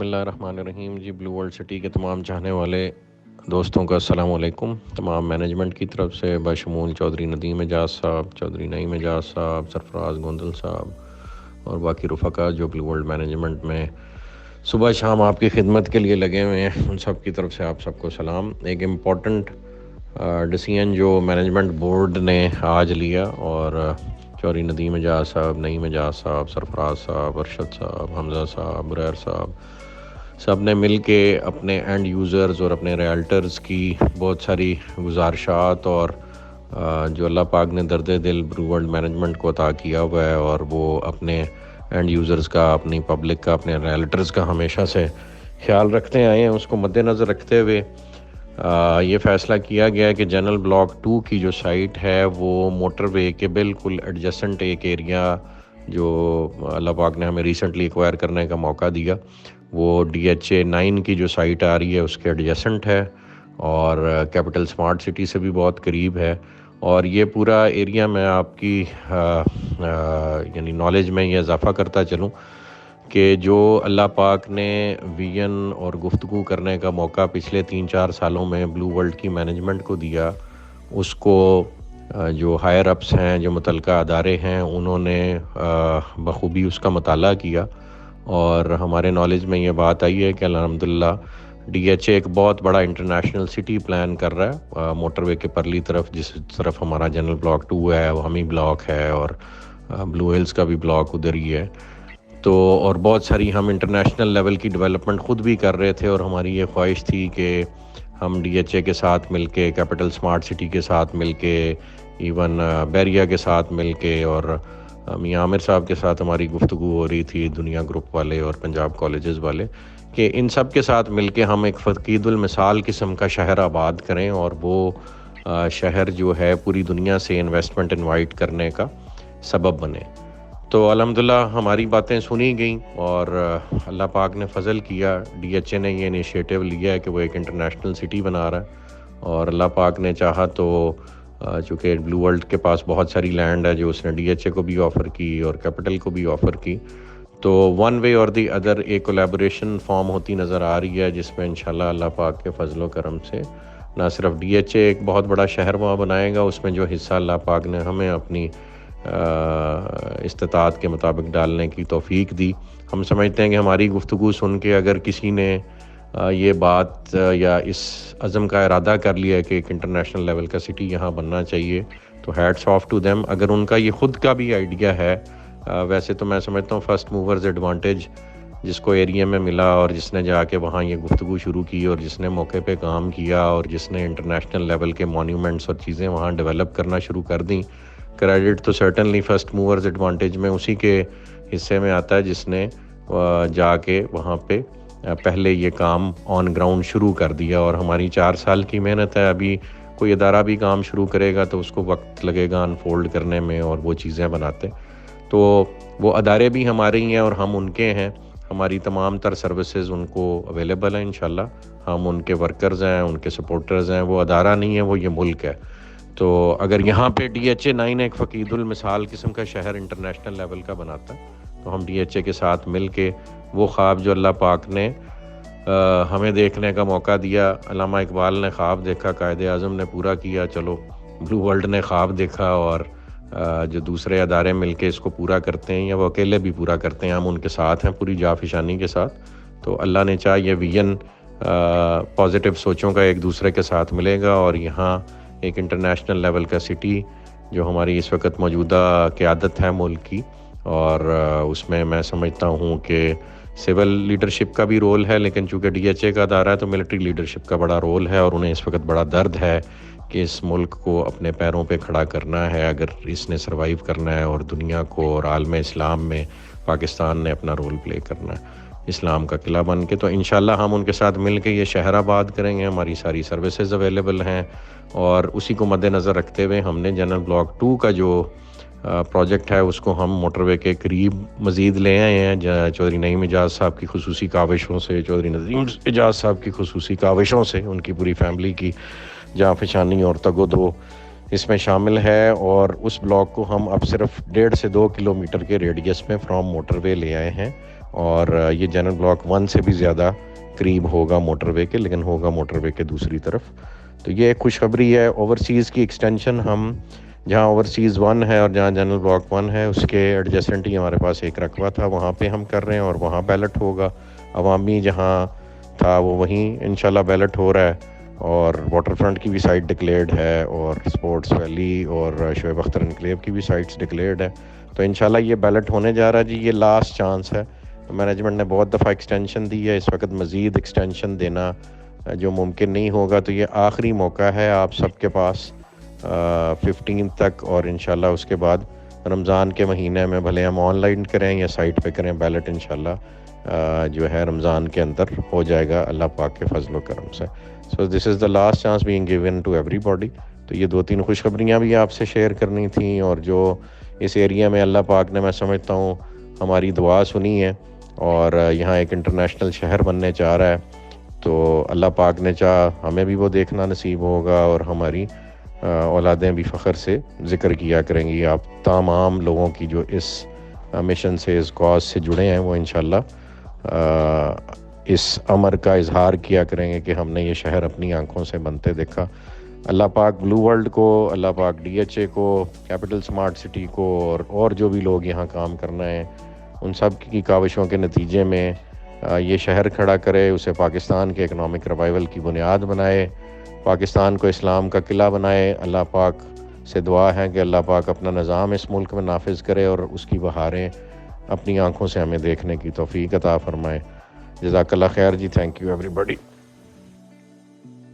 اللہ الرحمن الرحیم۔ جی بلو world city کے تمام چاہنے والے دوستوں کا السلام علیکم۔ تمام مینجمنٹ کی طرف سے بشمول چودھری ندیم اعجاز صاحب، چودھری نعیم اعجاز صاحب، سرفراز گوندل صاحب اور باقی رفقا جو بلو ورلڈ مینجمنٹ میں صبح شام آپ کی خدمت کے لیے لگے ہوئے ہیں، ان سب کی طرف سے آپ سب کو سلام۔ ایک امپورٹنٹ ڈیسیژن جو مینجمنٹ بورڈ نے آج لیا، اور چودھری ندیم اعجاز صاحب، نعیم اعجاز صاحب، سرفراز صاحب، ارشد صاحب، حمزہ صاحب، بریر صاحب، سب نے مل کے اپنے اینڈ یوزرز اور اپنے ریالٹرز کی بہت ساری گزارشات اور جو اللہ پاک نے درد دل بلو ورلڈ مینجمنٹ کو عطا کیا ہوا ہے، اور وہ اپنے اینڈ یوزرز کا، اپنی پبلک کا، اپنے ریالٹرز کا ہمیشہ سے خیال رکھتے آئے ہیں، اس کو مد نظر رکھتے ہوئے یہ فیصلہ کیا گیا ہے کہ جنرل بلاک 2 کی جو سائٹ ہے وہ موٹر وے کے بالکل ایڈجسنٹ ایک ایریا جو اللہ پاک نے ہمیں ریسنٹلی ایکوائر کرنے کا موقع دیا، وہ DHA 9 کی جو سائٹ آ رہی ہے اس کے ایڈجسنٹ ہے، اور کیپٹل سمارٹ سٹی سے بھی بہت قریب ہے۔ اور یہ پورا ایریا میں آپ کی یعنی نالج میں یہ اضافہ کرتا چلوں کہ جو اللہ پاک نے ویژن اور گفتگو کرنے کا موقع پچھلے 3-4 سالوں میں بلو ورلڈ کی مینجمنٹ کو دیا، اس کو جو ہائر اپس ہیں، جو متعلقہ ادارے ہیں، انہوں نے بخوبی اس کا مطالعہ کیا، اور ہمارے نالج میں یہ بات آئی ہے کہ الحمدللہ DHA ایک بہت بڑا انٹرنیشنل سٹی پلان کر رہا ہے موٹر وے کے پرلی طرف، جس طرف ہمارا جنرل بلاک 2 ہے وہ ہمی بلاک ہے، اور بلو ہلز کا بھی بلاک ادھر ہی ہے۔ تو اور بہت ساری ہم انٹرنیشنل لیول کی ڈیولپمنٹ خود بھی کر رہے تھے، اور ہماری یہ خواہش تھی کہ ہم DHA کے ساتھ مل کے، کیپٹل سمارٹ سٹی کے ساتھ مل کے، ایون بیریا کے ساتھ مل کے، اور میاں عامر صاحب کے ساتھ ہماری گفتگو ہو رہی تھی، دنیا گروپ والے اور پنجاب کالجز والے، کہ ان سب کے ساتھ مل کے ہم ایک فقید المثال قسم کا شہر آباد کریں، اور وہ شہر جو ہے پوری دنیا سے انویسٹمنٹ انوائٹ کرنے کا سبب بنے۔ تو الحمدللہ ہماری باتیں سنی گئیں، اور اللہ پاک نے فضل کیا، DHA نے یہ انیشیٹو لیا ہے کہ وہ ایک انٹرنیشنل سٹی بنا رہا ہے، اور اللہ پاک نے چاہا تو چونکہ بلو ورلڈ کے پاس بہت ساری لینڈ ہے جو اس نے DHA کو بھی آفر کی اور کیپٹل کو بھی آفر کی، تو ون وے اور دی ادر ایک کولیبوریشن فارم ہوتی نظر آ رہی ہے، جس میں انشاءاللہ اللہ پاک کے فضل و کرم سے نہ صرف DHA ایک بہت بڑا شہر وہاں بنائے گا، اس میں جو حصہ اللہ پاک نے ہمیں اپنی استطاعت کے مطابق ڈالنے کی توفیق دی۔ ہم سمجھتے ہیں کہ ہماری گفتگو سن کے اگر کسی نے یہ بات یا اس عزم کا ارادہ کر لیا ہے کہ ایک انٹرنیشنل لیول کا سٹی یہاں بننا چاہیے، تو ہیٹس آف ٹو دیم۔ اگر ان کا یہ خود کا بھی آئیڈیا ہے، ویسے تو میں سمجھتا ہوں فرسٹ موورز ایڈوانٹیج جس کو ایریا میں ملا، اور جس نے جا کے وہاں یہ گفتگو شروع کی، اور جس نے موقع پہ کام کیا، اور جس نے انٹرنیشنل لیول کے مونیومنٹس اور چیزیں وہاں ڈیولپ کرنا شروع کر دیں، کریڈٹ تو سرٹنلی فرسٹ موورز ایڈوانٹیج میں اسی کے حصے میں آتا ہے جس نے جا کے وہاں پہ پہلے یہ کام آن گراؤنڈ شروع کر دیا۔ اور ہماری 4 سال کی محنت ہے، ابھی کوئی ادارہ بھی کام شروع کرے گا تو اس کو وقت لگے گا انفولڈ کرنے میں اور وہ چیزیں بناتے، تو وہ ادارے بھی ہمارے ہی ہیں اور ہم ان کے ہیں، ہماری تمام تر سروسز ان کو اویلیبل ہیں انشاءاللہ، ہم ان کے ورکرز ہیں، ان کے سپورٹرز ہیں، وہ ادارہ نہیں ہے، وہ یہ ملک ہے۔ تو اگر یہاں پہ DHA 9 ایک فقید المثال قسم کا شہر انٹرنیشنل لیول کا بناتا ہے، تو ہم DHA کے ساتھ مل کے وہ خواب جو اللہ پاک نے ہمیں دیکھنے کا موقع دیا، علامہ اقبال نے خواب دیکھا، قائد اعظم نے پورا کیا، چلو بلو ورلڈ نے خواب دیکھا، اور جو دوسرے ادارے مل کے اس کو پورا کرتے ہیں یا وہ اکیلے بھی پورا کرتے ہیں، ہم ان کے ساتھ ہیں پوری جافشانی کے ساتھ۔ تو اللہ نے چاہا یہ ویژن پازیٹیو سوچوں کا ایک دوسرے کے ساتھ ملے گا، اور یہاں ایک انٹرنیشنل لیول کا سٹی جو ہماری اس وقت موجودہ قیادت ہے ملک کی، اور اس میں میں سمجھتا ہوں کہ سول لیڈرشپ کا بھی رول ہے، لیکن چونکہ DHA کا ادارہ ہے تو ملٹری لیڈرشپ کا بڑا رول ہے، اور انہیں اس وقت بڑا درد ہے کہ اس ملک کو اپنے پیروں پہ کھڑا کرنا ہے اگر اس نے سروائیو کرنا ہے، اور دنیا کو اور عالم اسلام میں پاکستان نے اپنا رول پلے کرنا ہے اسلام کا قلعہ بن کے۔ تو انشاءاللہ ہم ان کے ساتھ مل کے یہ شہر آباد کریں گے، ہماری ساری سروسز اویلیبل ہیں، اور اسی کو مد نظر رکھتے ہوئے ہم نے جنرل بلاک 2 کا جو پروجیکٹ ہے اس کو ہم موٹر وے کے قریب مزید لے آئے ہیں، چودھری نعیم اعجاز صاحب کی خصوصی کاوشوں سے، چودھری ندیم اعجاز صاحب کی خصوصی کاوشوں سے، ان کی پوری فیملی کی جانفشانی اور تگ و دو اس میں شامل ہے، اور اس بلاک کو ہم اب صرف 1.5 سے 2 کلومیٹر کے ریڈیس میں فرام موٹر وے لے آئے ہیں، اور یہ جنرل بلاک 1 سے بھی زیادہ قریب ہوگا موٹر وے کے، لیکن ہوگا موٹر وے کے دوسری طرف۔ تو یہ ایک خوشخبری ہے۔ اوورسیز کی ایکسٹینشن ہم جہاں اوورسیز 1 ہے اور جہاں جنرل بلاک 1 ہے اس کے ایڈجسٹنٹ ہی ہمارے پاس ایک رقبہ تھا، وہاں پہ ہم کر رہے ہیں اور وہاں بیلٹ ہوگا۔ عوامی جہاں تھا وہ وہیں انشاءاللہ بیلٹ ہو رہا ہے، اور واٹر فرنٹ کی بھی سائٹ ڈکلیئرڈ ہے، اور سپورٹس ویلی اور شعیب اختر انکلیو کی بھی سائٹس ڈکلیئرڈ ہے۔ تو انشاءاللہ یہ بیلٹ ہونے جا رہا ہے جی، یہ لاسٹ چانس ہے۔ مینجمنٹ نے بہت دفعہ ایکسٹینشن دی ہے، اس وقت مزید ایکسٹینشن دینا جو ممکن نہیں ہوگا، تو یہ آخری موقع ہے آپ سب کے پاس 15 تک، اور انشاءاللہ اس کے بعد رمضان کے مہینے میں بھلے ہم آن لائن کریں یا سائٹ پہ کریں، بیلٹ انشاءاللہ جو ہے رمضان کے اندر ہو جائے گا اللہ پاک کے فضل و کرم سے۔ So this is the last chance being given to ایوری باڈی۔ تو یہ 2-3 خوشخبریاں بھی آپ سے شیئر کرنی تھیں، اور جو اس ایریا میں اللہ پاک نے میں سمجھتا ہوں ہماری دعا سنی ہے، اور یہاں ایک انٹرنیشنل شہر بننے چاہ رہا ہے، تو اللہ پاک نے چاہ ہمیں بھی وہ دیکھنا نصیب ہوگا، اور ہماری اولادیں بھی فخر سے ذکر کیا کریں گی۔ آپ تمام لوگوں کی جو اس مشن سے، اس کاز سے جڑے ہیں، وہ انشاءاللہ اس امر کا اظہار کیا کریں گے کہ ہم نے یہ شہر اپنی آنکھوں سے بنتے دیکھا۔ اللہ پاک بلو ورلڈ کو، اللہ پاک DHA کو، کیپٹل سمارٹ سٹی کو، اور جو بھی لوگ یہاں کام کرنا ہے ان سب کی کاوشوں کے نتیجے میں یہ شہر کھڑا کرے، اسے پاکستان کے اکنامک ریوائول کی بنیاد بنائے، پاکستان کو اسلام کا قلعہ بنائے۔ اللہ پاک سے دعا ہے کہ اللہ پاک اپنا نظام اس ملک میں نافذ کرے، اور اس کی بہاریں اپنی آنکھوں سے ہمیں دیکھنے کی توفیق عطا فرمائے۔ جزاک اللہ خیر جی، تھینک یو ایوری بڈی۔